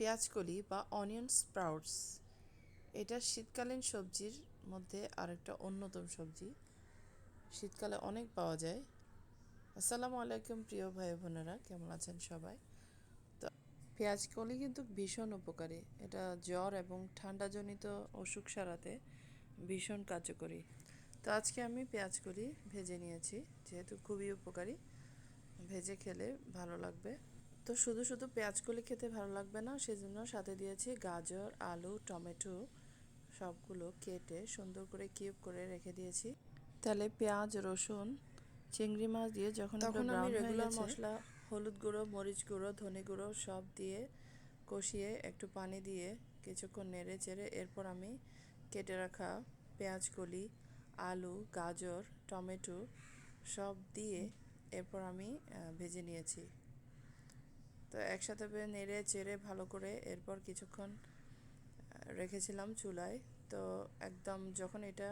পেঁয়াজকলি বা onion sprouts, এটা শীতকালীন সবজির মধ্যে আরেকটা অন্যতম সবজি। শীতকালে অনেক পাওয়া যায়। আসসালামু আলাইকুম প্রিয় ভাই বোনেরা, কেমন আছেন সবাই? তো পেঁয়াজকলি কিন্তু ভীষণ উপকারী। এটা জ্বর এবং ঠান্ডাজনিত অসুখ সারাতে ভীষণ কার্যকরী। তো আজকে আমি পেঁয়াজকলি ভেজে নিয়েছি, যেহেতু খুবই উপকারী, ভেজে খেলে ভালো লাগবে। তো শুধু শুধু পেঁয়াজকলি খেতে ভালো লাগবে না, সেজন্য সাথে দিয়েছি গাজর, আলু, টমেটো, সবগুলো কেটে সুন্দর করে কিউব করে রেখে দিয়েছি। তাহলে পেঁয়াজ, রসুন, চিংড়ি মাছ দিয়ে যখন এগুলো ব্রাউন হয়ে গেছে, মশলা, হলুদ গুঁড়ো, মরিচ গুঁড়ো, ধনে গুঁড়ো সব দিয়ে কষিয়ে একটু পানি দিয়ে কিছুক্ষণ নেড়ে চেড়ে এরপর আমি কেটে রাখা পেঁয়াজকলি, আলু, গাজর, টমেটো সব দিয়ে এরপর আমি ভেজে নিয়েছি। তো একসাথে নেড়ে চেড়ে ভালো করে এরপর কিছুক্ষণ রেখেছিলাম চুলায়। তো একদম যখন এটা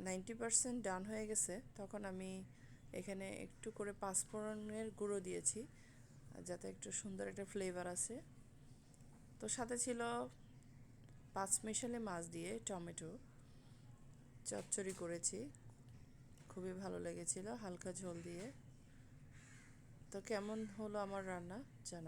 90% ডান হয়ে গেছে, তখন আমি এখানে একটু করে পাঁচফোড়নের গুঁড়ো দিয়েছি, যাতে একটু সুন্দর একটা ফ্লেভার আসে। তো সাথে ছিল পাঁচমিশালি মাছ দিয়ে টমেটো চচ্চড়ি করেছি, খুবই ভালো লেগেছিল হালকা ঝোল দিয়ে। তো কেমন হলো আমার রান্না জানা।